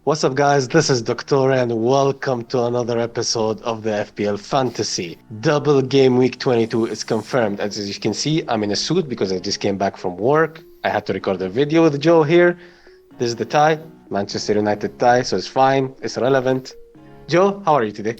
What's up, guys? This is Doctor, and welcome to another episode of the FPL Fantasy. Double game week 22 is confirmed. As you can see, I'm in a suit because I just came back from work. I had to record a video with Joe here. This is the tie, Manchester United tie, so it's fine, it's relevant. Joe, how are you today?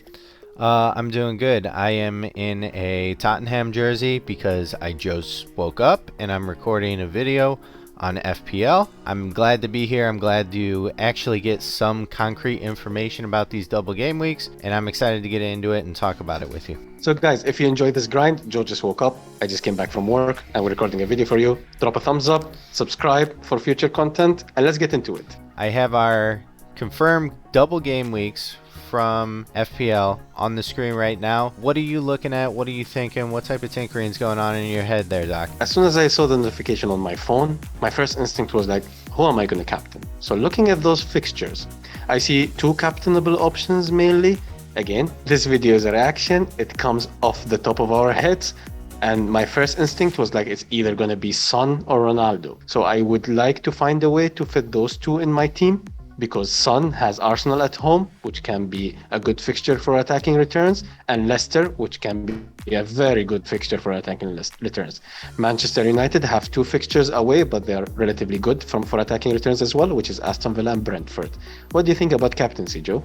I'm doing good. I am in a Tottenham jersey because I just woke up and I'm recording a video on FPL. I'm glad to be here. I'm glad to actually get some concrete information about these double game weeks, and I'm excited to get into it and talk about it with you. So guys, if you enjoyed this grind, Joe just woke up, I just came back from work, and we're recording a video for you. Drop a thumbs up, subscribe for future content, and let's get into it. I have our confirmed double game weeks from FPL on the screen right now. What are you looking at? What are you thinking? What type of tinkering is going on in your head there, Doc? As soon as I saw the notification on my phone, my first instinct was like, who am I going to captain? So looking at those fixtures, I see two captainable options mainly. Again, this video is a reaction. It comes off the top of our heads. And my first instinct was like, it's either going to be Son or Ronaldo. So I would like to find a way to fit those two in my team, because Son has Arsenal at home, which can be a good fixture for attacking returns, and Leicester, which can be a very good fixture for attacking returns. Manchester United have two fixtures away, but they are relatively good for attacking returns as well, which is Aston Villa and Brentford. What do you think about captaincy, Joe?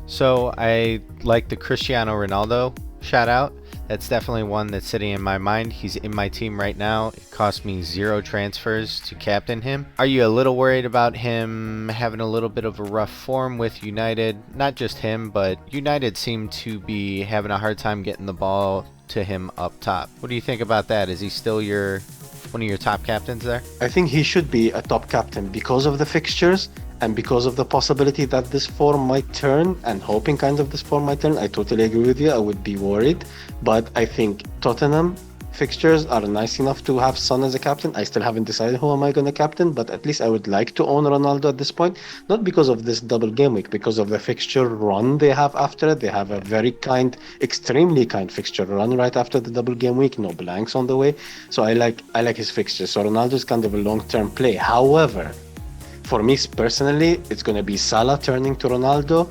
So I like the Cristiano Ronaldo shout out. That's definitely one that's sitting in my mind. He's in my team right now. It cost me 0 transfers to captain him. Are you a little worried about him having a little bit of a rough form with United? Not just him, but United seem to be having a hard time getting the ball to him up top. What do you think about that? Is he still one of your top captains there? I think he should be a top captain because of the fixtures and because of the possibility that this form might turn, and hoping kind of this form might turn. I totally agree with you. I would be worried, but I think Tottenham fixtures are nice enough to have Son as a captain. I still haven't decided who am I going to captain, but at least I would like to own Ronaldo at this point, not because of this double game week, because of the fixture run they have after it. They have a very kind, extremely kind fixture run right after the double game week, no blanks on the way. So I like his fixtures. So Ronaldo is kind of a long-term play. However, for me personally, it's going to be Salah turning to Ronaldo,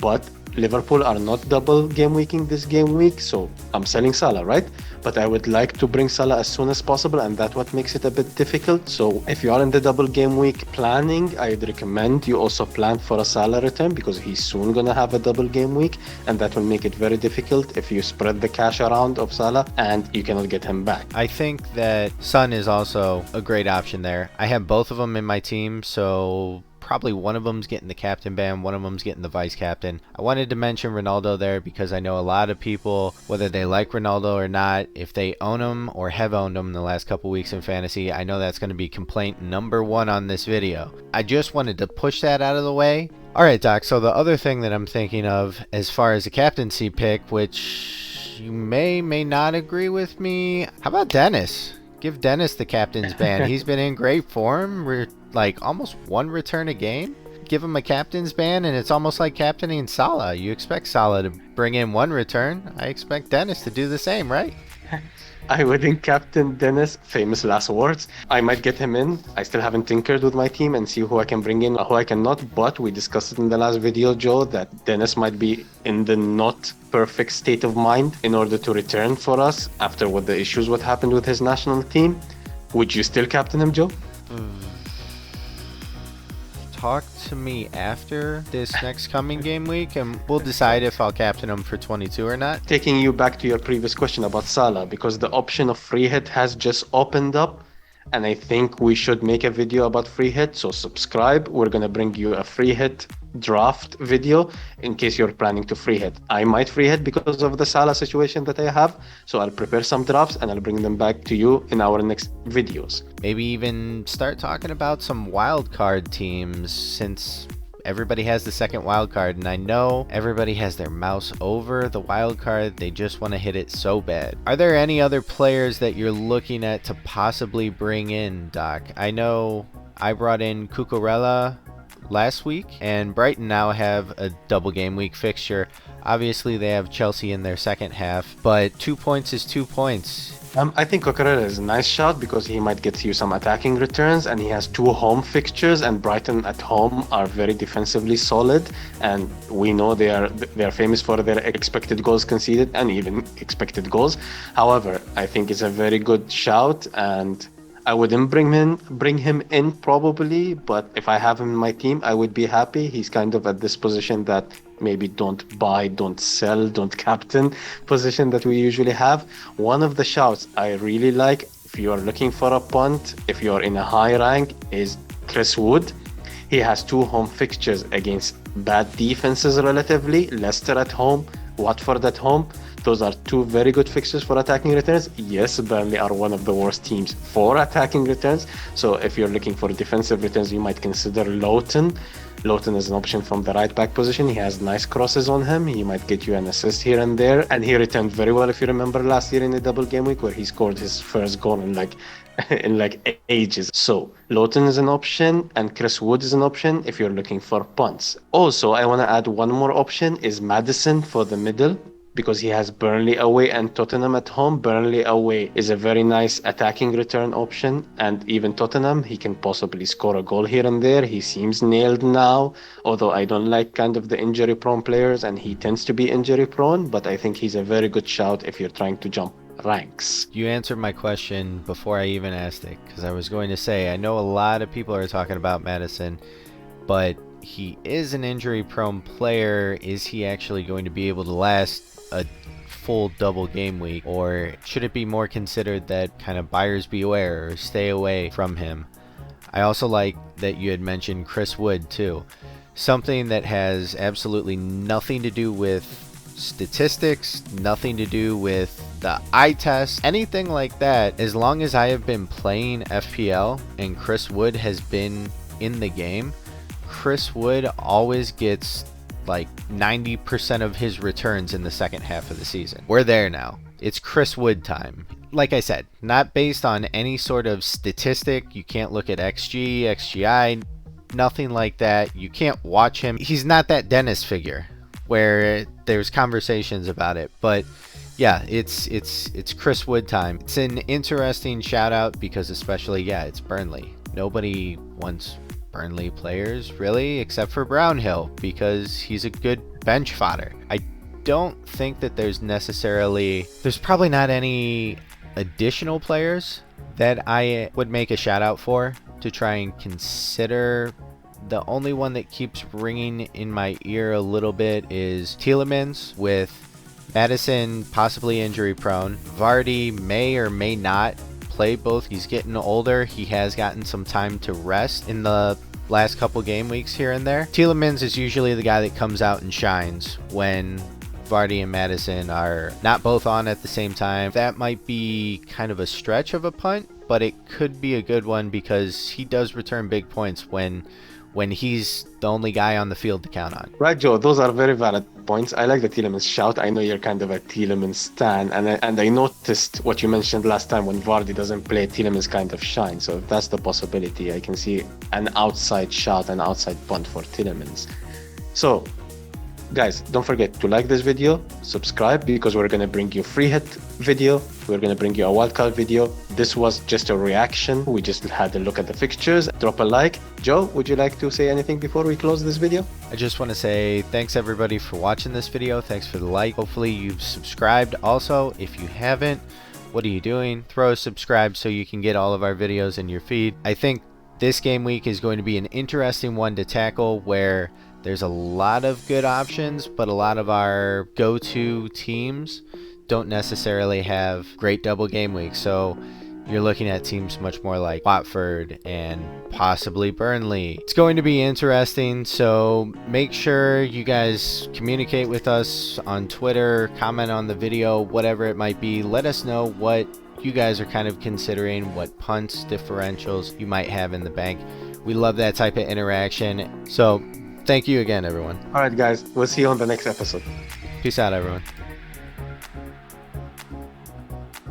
but Liverpool are not double game weeking this game week, so I'm selling Salah, right? But I would like to bring Salah as soon as possible, and that's what makes it a bit difficult. So if you are in the double game week planning, I'd recommend you also plan for a Salah return, because he's soon gonna have a double game week, and that will make it very difficult if you spread the cash around of Salah and you cannot get him back. I think that Son is also a great option there. I have both of them in my team, so probably one of them's getting the captain ban, one of them's getting the vice captain. I wanted to mention Ronaldo there because I know a lot of people, whether they like Ronaldo or not, if they own him or have owned him in the last couple weeks in fantasy, I know that's going to be complaint number 1 on this video. I just wanted to push that out of the way. Alright, Doc, so the other thing that I'm thinking of as far as a captaincy pick, which you may not agree with me, how about Dennis? Give Dennis the captain's ban. He's been in great form, like almost 1 return a game. Give him a captain's ban, and it's almost like captaining Salah. You expect Salah to bring in 1 return. I expect Dennis to do the same, right? I wouldn't captain Dennis, famous last words. I might get him in. I still haven't tinkered with my team and see who I can bring in, who I cannot. But we discussed it in the last video, Joe, that Dennis might be in the not perfect state of mind in order to return for us after what happened with his national team. Would you still captain him, Joe? Talk to me after this next coming game week, and we'll decide if I'll captain him for 22 or not. Taking you back to your previous question about Salah, because the option of free hit has just opened up, and I think we should make a video about free hit. So subscribe. We're gonna bring you a free hit draft video in case you're planning to free hit. I might free hit because of the Salah situation that I have, so I'll prepare some drafts and I'll bring them back to you in our next videos. Maybe even start talking about some wild card teams, since everybody has the second wild card, and I know everybody has their mouse over the wild card. They just want to hit it so bad. Are there any other players that you're looking at to possibly bring in, Doc? I know I brought in Cucurella last week, and Brighton now have a double game week fixture. Obviously, they have Chelsea in their second half, but 2 points is 2 points. I think Cucurella is a nice shout because he might get you some attacking returns, and he has 2 home fixtures, and Brighton at home are very defensively solid, and we know they are famous for their expected goals conceded and even expected goals. However, I think it's a very good shout, and I wouldn't bring him in probably, but if I have him in my team, I would be happy. He's kind of at this position that maybe don't buy, don't sell, don't captain position that we usually have. One of the shouts I really like, if you are looking for a punt, if you're in a high rank, is Chris Wood. He has 2 home fixtures against bad defenses relatively. Leicester at home, Watford at home. Those are 2 very good fixtures for attacking returns. Yes, Burnley are one of the worst teams for attacking returns. So if you're looking for defensive returns, you might consider Lowton. Lowton is an option from the right back position. He has nice crosses on him. He might get you an assist here and there. And he returned very well, if you remember last year in the double game week, where he scored his first goal in like ages. So Lowton is an option, and Chris Wood is an option if you're looking for punts. Also, I want to add one more option, is Maddison for the middle, because he has Burnley away and Tottenham at home. Burnley away is a very nice attacking return option, and even Tottenham, he can possibly score a goal here and there. He seems nailed now, although I don't like kind of the injury prone players, and he tends to be injury prone, but I think he's a very good shout if you're trying to jump ranks. You answered my question before I even asked it, because I was going to say, I know a lot of people are talking about Maddison, but he is an injury prone player. Is he actually going to be able to last a full double game week, or should it be more considered that kind of buyers beware or stay away from him? I also like that you had mentioned Chris Wood too. Something that has absolutely nothing to do with statistics, nothing to do with the eye test, anything like that. As long as I have been playing FPL and Chris Wood has been in the game, Chris Wood always gets like 90% of his returns in the second half of the season. We're there now. It's Chris Wood time. Like I said, not based on any sort of statistic. You can't look at XG, XGI, nothing like that. You can't watch him. He's not that Dennis figure where there's conversations about it. But yeah, it's Chris Wood time. It's an interesting shout out because especially, yeah, it's Burnley. Nobody wants Burnley players really, except for Brownhill, because he's a good bench fodder. I don't think that there's probably not any additional players that I would make a shout out for to try and consider. The only one that keeps ringing in my ear a little bit is Tielemans, with Maddison possibly injury prone. Vardy may or may not play both. He's getting older. He has gotten some time to rest in the last couple game weeks here and there. Tielemans is usually the guy that comes out and shines when Vardy and Maddison are not both on at the same time. That might be kind of a stretch of a punt, but it could be a good one because he does return big points when he's the only guy on the field to count on. Right, Joe, those are very valid points. I like the Tielemans shout. I know you're kind of a Tielemans stan, and I noticed what you mentioned last time, when Vardy doesn't play, Tielemans kind of shine. So if that's the possibility, I can see an outside shout, an outside punt for Tielemans. So guys, don't forget to like this video, subscribe, because we're going to bring you free hit video, we're going to bring you a wildcard video. This was just a reaction. We just had a look at the fixtures. Drop a like. Joe, would you like to say anything before we close this video? I just want to say thanks everybody for watching this video. Thanks for the like. Hopefully you've subscribed. Also, if you haven't, what are you doing? Throw a subscribe so you can get all of our videos in your feed. I think this game week is going to be an interesting one to tackle, where there's a lot of good options, but a lot of our go-to teams don't necessarily have great double game weeks. So you're looking at teams much more like Watford and possibly Burnley. It's going to be interesting, so make sure you guys communicate with us on Twitter, comment on the video, whatever it might be. Let us know what you guys are kind of considering, what punts, differentials you might have in the bank. We love that type of interaction. So thank you again, everyone. All right, guys, we'll see you on the next episode. Peace out, everyone.